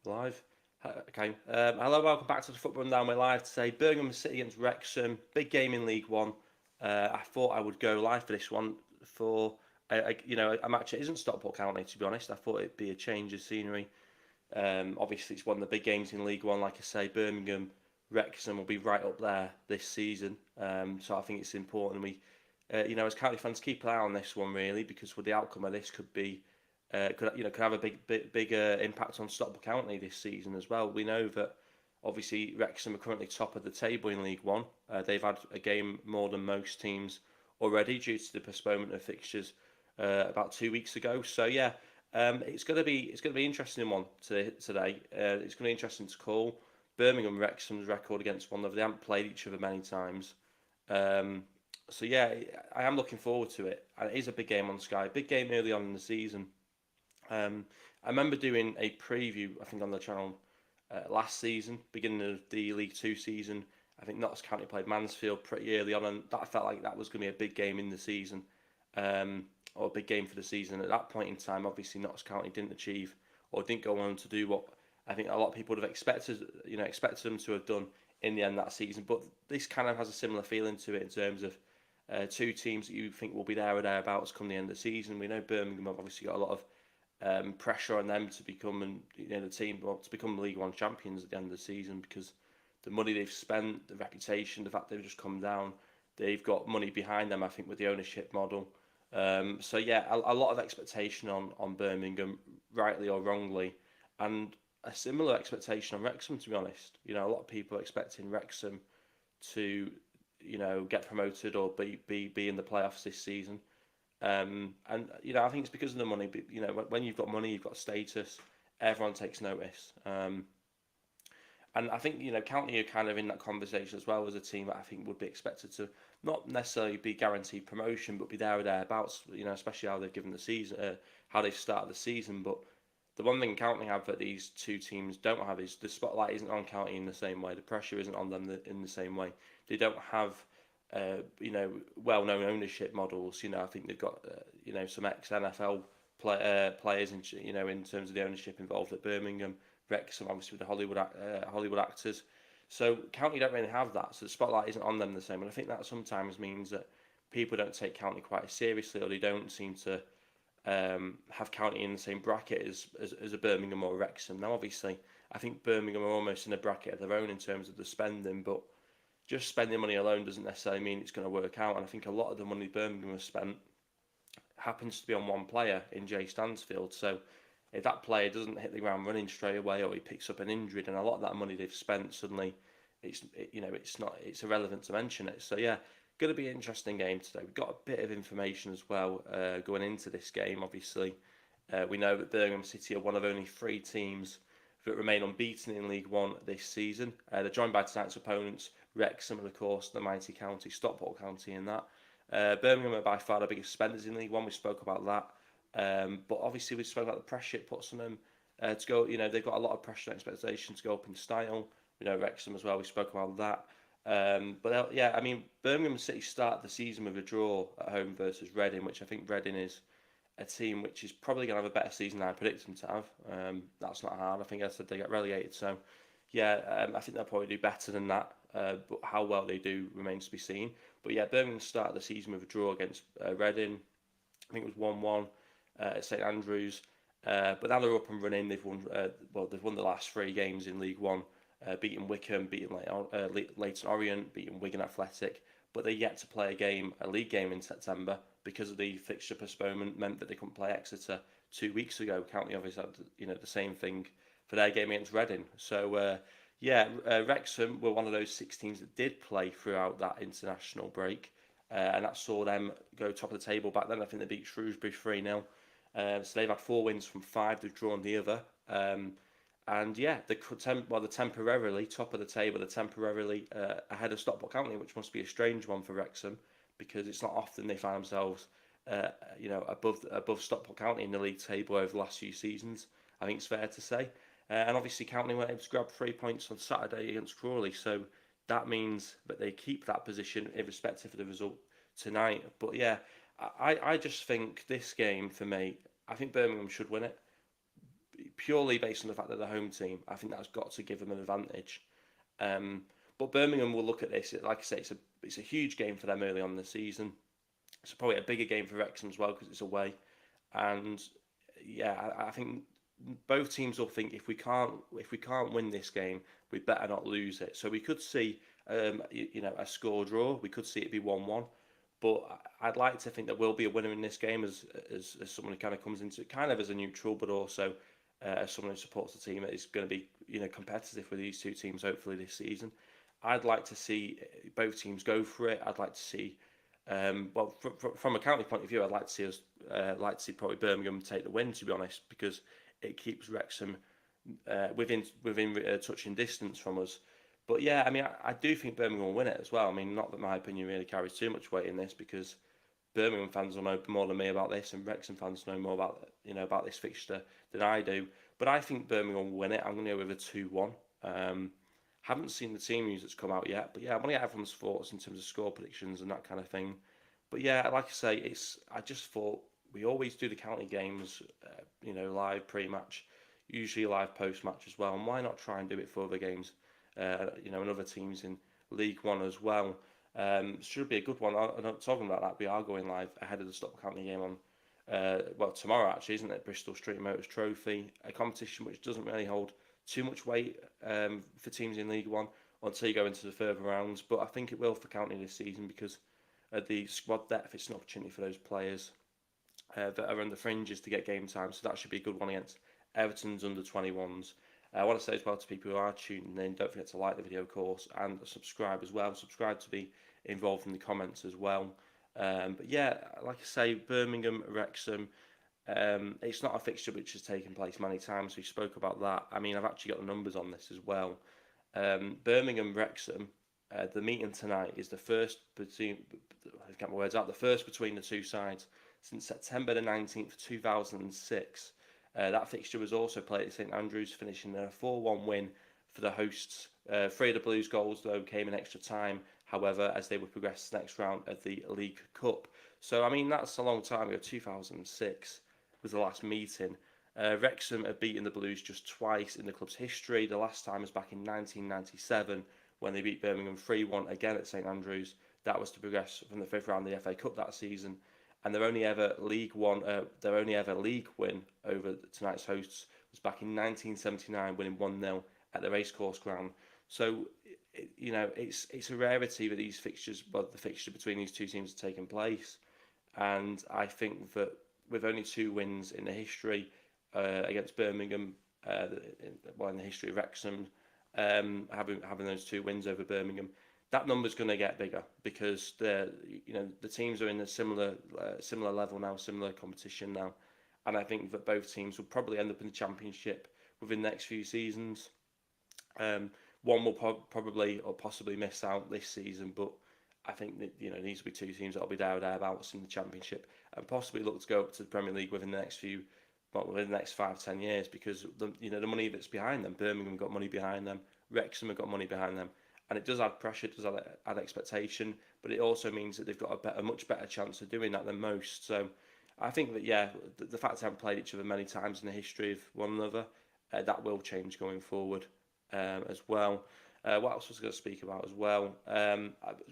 Live. Okay. Hello, welcome back to the Football Rundown. We're live today. Birmingham City against Wrexham. Big game in League One. I thought I would go live for this one for a match that isn't Stockport County. To be honest, I thought it'd be a change of scenery. Obviously, it's one of the big games in League One. Like I say, Birmingham, Wrexham will be right up there this season. So I think it's important as County fans, keep an eye on this one really, because the outcome of this could be could have a bigger impact on Stockport County this season as well. We know that obviously Wrexham are currently top of the table in League One. They've had a game more than most teams already due to the postponement of fixtures about 2 weeks ago. So yeah, it's gonna be interesting one today. It's gonna be interesting to call. Birmingham Wrexham's record against one of they haven't played each other many times. Um, so yeah, I am looking forward to it. And it is a big game on Sky. Big game early on in the season. I remember doing a preview, I think, on the channel last season, beginning of the League Two season. I think Notts County played Mansfield pretty early on, and that felt like that was going to be a big game in the season, or a big game for the season. At that point in time, obviously Notts County didn't achieve or didn't go on to do what I think a lot of people would have expected them to have done in the end that season. But this kind of has a similar feeling to it in terms of two teams that you think will be there or thereabouts come the end of the season. We know Birmingham have obviously got a lot of pressure on them to become the team to become League One champions at the end of the season, because the money they've spent, the reputation, the fact they've just come down, they've got money behind them. I think with the ownership model. So yeah, a lot of expectation on Birmingham, rightly or wrongly, and a similar expectation on Wrexham. To be honest, a lot of people are expecting Wrexham to get promoted or be in the playoffs this season. And I think it's because of the money. But when you've got money, you've got status. Everyone takes notice. And I think County are kind of in that conversation as well as a team that I think would be expected to not necessarily be guaranteed promotion, but be there or thereabouts. Especially how they've given the season, how they've started the season. But the one thing County have that these two teams don't have is the spotlight isn't on County in the same way. The pressure isn't on them in the same way. They don't have well-known ownership models. I think they've got some ex-NFL players, in terms of the ownership involved at Birmingham, Wrexham, obviously with the Hollywood actors. So County don't really have that, so the spotlight isn't on them the same. And I think that sometimes means that people don't take County quite as seriously, or they don't seem to have County in the same bracket as a Birmingham or Wrexham. Now, obviously, I think Birmingham are almost in a bracket of their own in terms of the spending, but just spending money alone doesn't necessarily mean it's going to work out. And I think a lot of the money Birmingham has spent happens to be on one player in Jay Stansfield. So if that player doesn't hit the ground running straight away, or he picks up an injury, then a lot of that money they've spent suddenly it's irrelevant to mention it. So yeah, going to be an interesting game today. We've got a bit of information as well going into this game. Obviously, we know that Birmingham City are one of only three teams that remain unbeaten in League One this season. They're joined by tonight's opponents, Wrexham, and of course the mighty county, Stockport County, in that. Birmingham are by far the biggest spenders in League One. We spoke about that. But obviously we spoke about the pressure it puts on them to go. They've got a lot of pressure and expectation to go up in style. Wrexham as well. We spoke about that. But yeah, I mean, Birmingham City started the season with a draw at home versus Reading, which I think Reading is a team which is probably going to have a better season than I predict them to have. That's not hard. I think I said they get relegated, so yeah, I think they'll probably do better than that. But how well they do remains to be seen. But yeah, Birmingham started the season with a draw against Reading. I think it was 1-1 at St Andrews. But now they're up and running. They've won. They've won the last three games in League One, beating Wycombe, beating Leyton Orient, beating Wigan Athletic. But they're yet to play a league game in September because of the fixture postponement. Meant that they couldn't play Exeter 2 weeks ago. County obviously had the same thing for their game against Reading. So Wrexham were one of those six teams that did play throughout that international break, and that saw them go top of the table back then. I think they beat Shrewsbury 3-0. So they've had four wins from five. They've drawn the other. And yeah, they're temporarily top of the table. They're temporarily ahead of Stockport County, which must be a strange one for Wrexham, because it's not often they find themselves, above Stockport County in the league table over the last few seasons. I think it's fair to say. And obviously, County were able to grab 3 points on Saturday against Crawley, so that means that they keep that position irrespective of the result tonight. But yeah, I just think this game for me, I think Birmingham should win it. purely based on the fact that they're the home team. I think that's got to give them an advantage. Um, but Birmingham will look at this. Like I say, it's a huge game for them early on in the season. It's probably a bigger game for Wrexham as well because it's away. And yeah, I think both teams will think if we can't win this game, we better not lose it. So we could see a score draw. We could see it be 1-1. But I'd like to think there will be a winner in this game as someone who kind of comes into it kind of as a neutral, but also as someone who supports the team that is going to be competitive with these two teams hopefully this season. I'd like to see both teams go for it. I'd like to see from a county point of view, I'd like to see us like to see probably Birmingham take the win, to be honest, because it keeps Wrexham within touching distance from us. But yeah, I mean, I do think Birmingham will win it as well. I mean, not that my opinion really carries too much weight in this, because Birmingham fans will know more than me about this, and Wrexham fans know more about this fixture than I do. But I think Birmingham will win it. I'm going to go with a 2-1. Haven't seen the team news that's come out yet, but yeah, I want to get everyone's thoughts in terms of score predictions and that kind of thing. But yeah, like I say, I just thought we always do the county games, live pre-match, usually live post-match as well. And why not try and do it for other games, and other teams in League One as well. Should be a good one. I'm not talking about that. We are going live ahead of the Stop County game on, tomorrow actually, isn't it? Bristol Street Motors Trophy, a competition which doesn't really hold too much weight for teams in League One until you go into the further rounds. But I think it will for County this season because the squad depth, it's an opportunity for those players that are on the fringes to get game time. So that should be a good one against Everton's under 21s. I want to say as well to people who are tuning in, don't forget to like the video, of course, and subscribe as well. Subscribe to be involved in the comments as well. But yeah, like I say, Birmingham, Wrexham, it's not a fixture which has taken place many times. We spoke about that. I mean, I've actually got the numbers on this as well. Birmingham, Wrexham, the meeting tonight is the first between, I get my words out, the first between the two sides since September the 19th, 2006. That fixture was also played at St Andrews, finishing a 4-1 win for the hosts. 3 of the Blues goals, though, came in extra time, however, as they would progress to the next round of the League Cup. So, I mean, that's a long time ago. 2006 was the last meeting. Wrexham have beaten the Blues just twice in the club's history. The last time was back in 1997 when they beat Birmingham 3-1 again at St Andrews. That was to progress from the 5th round of the FA Cup that season. And their only ever league win over tonight's hosts was back in 1979, winning 1-0 at the Racecourse Ground. So, it's a rarity that these fixtures, but the fixture between these two teams are taking place. And I think that with only 2 wins in the history against Birmingham, in the history of Wrexham, having those 2 wins over Birmingham, that number's going to get bigger because the teams are in a similar level now, similar competition now, and I think that both teams will probably end up in the Championship within the next few seasons. One will probably or possibly miss out this season, but I think that these will be 2 teams that will be there or thereabouts in the Championship and possibly look to go up to the Premier League within the next within the next 5-10 years because the money that's behind them. Birmingham got money behind them, Wrexham have got money behind them. And it does add pressure, it does add expectation, but it also means that they've got a much better chance of doing that than most. So I think that, the fact they haven't played each other many times in the history of one another, that will change going forward as well. What else was I going to speak about as well?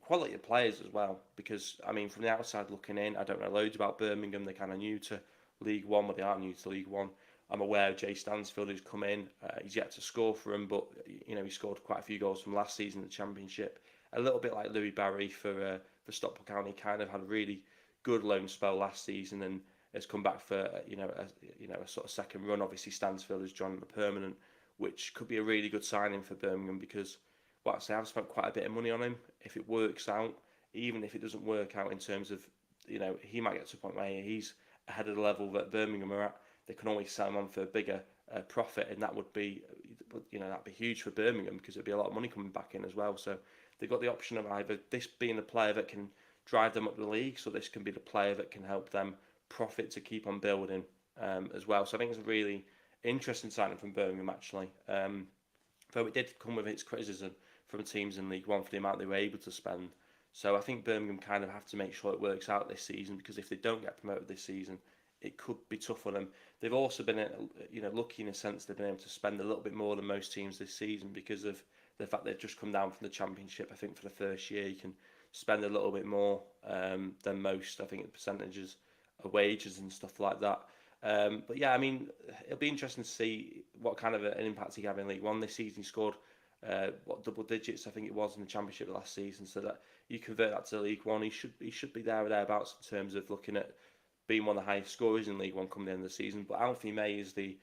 Quality of players as well, because, I mean, from the outside looking in, I don't know loads about Birmingham. They're kind of new to League One, but they are new to League One. I'm aware of Jay Stansfield, who's come in. He's yet to score for him, but he scored quite a few goals from last season in the Championship. A little bit like Louis Barry for Stockport County, kind of had a really good loan spell last season and has come back for a sort of second run. Obviously, Stansfield has joined the permanent, which could be a really good signing for Birmingham because, I've spent quite a bit of money on him. If it works out, even if it doesn't work out in terms of, he might get to a point where he's ahead of the level that Birmingham are at. They can always sell him on for a bigger profit, and that would be, that'd be huge for Birmingham because it'd be a lot of money coming back in as well. So they've got the option of either this being the player that can drive them up the league, so this can be the player that can help them profit to keep on building as well. So I think it's a really interesting signing from Birmingham actually. Though it did come with its criticism from teams in League One for the amount they were able to spend. So I think Birmingham kind of have to make sure it works out this season because if they don't get promoted this season, it could be tough on them. They've also been, lucky in a sense they've been able to spend a little bit more than most teams this season because of the fact they've just come down from the Championship. I think for the first year you can spend a little bit more than most. I think the percentages of wages and stuff like that. But yeah, I mean, it'll be interesting to see what kind of an impact he had in League One this season. He scored double digits, I think it was, in the Championship last season. So that you convert that to League One, he should be there or thereabouts in terms of looking at being one of the highest scorers in League One coming the end of the season. But Alfie May is the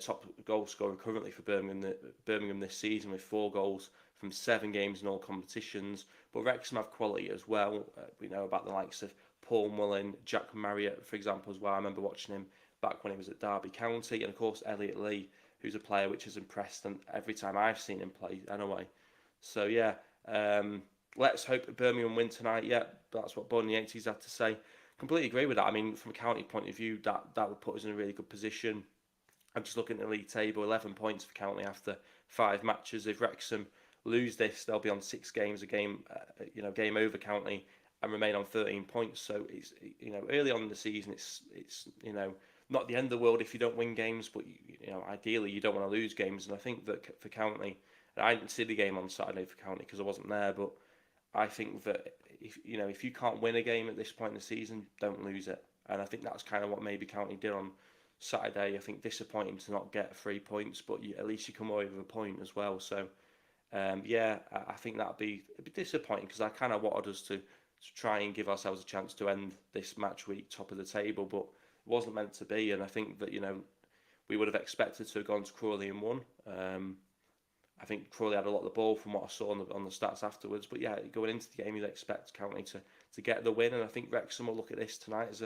top goal scorer currently for Birmingham this season with 4 goals from 7 games in all competitions. But Wrexham have quality as well. We know about the likes of Paul Mullin, Jack Marriott, for example, as well. I remember watching him back when he was at Derby County, and of course Elliot Lee, who's a player which has impressed them every time I've seen him play anyway. So yeah, let's hope that Birmingham win tonight. Yeah, that's what Bonnie Yates had to say. Completely agree with that. I mean, from a county point of view, that would put us in a really good position. I'm just looking at the league table, 11 points for County after 5 matches. If Wrexham lose this, they'll be on 6 games, game over County, and remain on 13 points. So it's early on in the season, it's not the end of the world if you don't win games, but ideally you don't want to lose games. And I think that for County, I didn't see the game on Saturday for County because I wasn't there, but I think that if you can't win a game at this point in the season, don't lose it. And I think that's kind of what maybe County did on Saturday. I think disappointing to not get 3 points, but at least you come away with a point as well. So I think that'd be disappointing because I kind of wanted us to try and give ourselves a chance to end this match week top of the table, but it wasn't meant to be. And I think that we would have expected to have gone to Crawley and won. I think Crawley had a lot of the ball from what I saw on the stats afterwards. But yeah, going into the game, you'd expect County to get the win, and I think Wrexham will look at this tonight as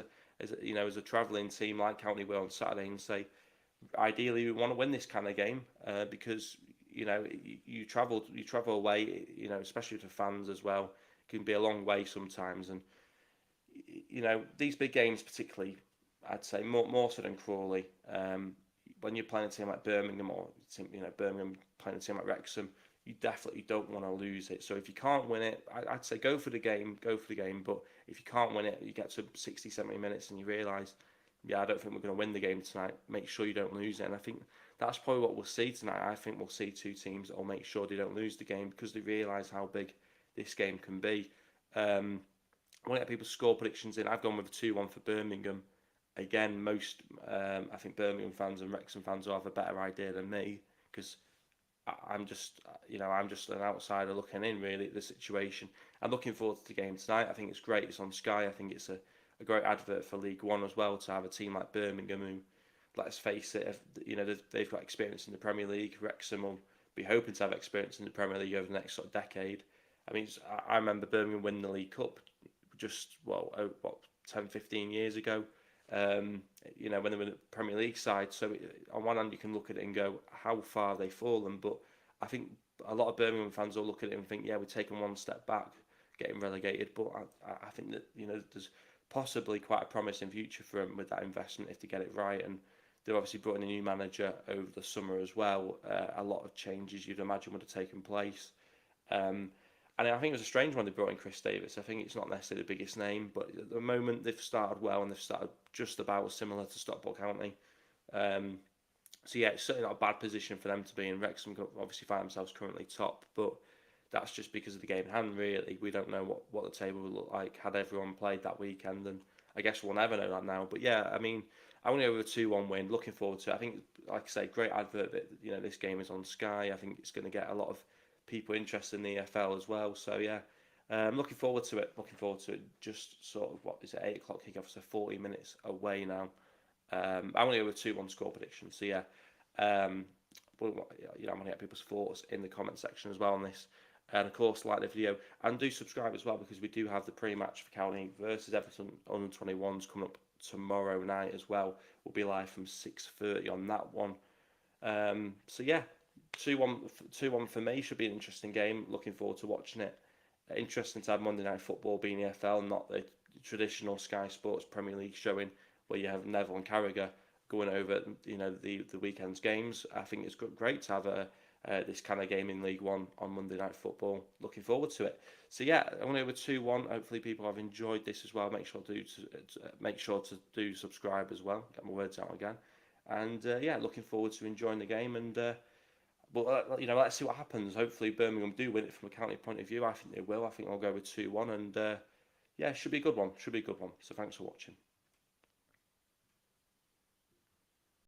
a travelling team like County were on Saturday and say, ideally we want to win this kind of game because you travel away, especially to fans as well. It can be a long way sometimes, and these big games particularly, I'd say more so than Crawley. When you're playing a team like Birmingham or Birmingham playing a team like Wrexham, you definitely don't want to lose it. So if you can't win it, I'd say go for the game. But if you can't win it, you get to 60, 70 minutes and you realise, I don't think we're going to win the game tonight. Make sure you don't lose it. And I think that's probably what we'll see tonight. I think we'll see 2 teams that will make sure they don't lose the game because they realise how big this game can be. I want to get people's score predictions in. I've gone with a 2-1 for Birmingham. Again, I think Birmingham fans and Wrexham fans will have a better idea than me because I'm just an outsider looking in really at the situation. I'm looking forward to the game tonight. I think it's great. It's on Sky. I think it's a great advert for League One as well to have a team like Birmingham who, let's face it, they've got experience in the Premier League. Wrexham will be hoping to have experience in the Premier League over the next sort of decade. I mean, I remember Birmingham winning the League Cup just 10, 15 years ago. When they were in the Premier League side. So on one hand you can look at it and go, how far have they fallen? But I think a lot of Birmingham fans will look at it and think, we've taken one step back, getting relegated. But I think that there's possibly quite a promising future for them with that investment if they get it right. And they've obviously brought in a new manager over the summer as well. A lot of changes you'd imagine would have taken place. And I think it was a strange one they brought in Chris Davis. I think it's not necessarily the biggest name, but at the moment they've started well and they've started just about similar to Stockport County. So yeah, it's certainly not a bad position for them to be in. Wrexham obviously find themselves currently top, but that's just because of the game in hand, really. We don't know what the table will look like had everyone played that weekend, and I guess we'll never know that now. But yeah, I mean, I'm going to go with a 2-1 win. Looking forward to it. I think, like I say, great advert that this game is on Sky. I think it's going to get a lot of people interested in the EFL as well. So yeah, looking forward to it. Just sort of, 8 o'clock kickoff, so 40 minutes away now. I'm going to go with 2-1 score prediction. So yeah, I'm going to get people's thoughts in the comment section as well on this. And of course, like the video and do subscribe as well because we do have the pre-match for County versus Everton under-21s coming up tomorrow night as well. We'll be live from 6:30 on that one. So yeah, 2-1 for me. Should be an interesting game. Looking forward to watching it. Interesting to have Monday Night Football being EFL, not the traditional Sky Sports Premier League showing where you have Neville and Carragher going over the weekend's games. I think it's great to have a this kind of game in League One on Monday Night Football. Looking forward to it. So yeah, I'm going to go with 2-1. Hopefully people have enjoyed this as well. Make sure to do subscribe as well. Get my words out again. And yeah, looking forward to enjoying the game. And but you know, let's see what happens. Hopefully Birmingham do win it from a county point of view. I think they will. I think I'll go with 2-1. And yeah, should be a good one. Should be a good one. So thanks for watching.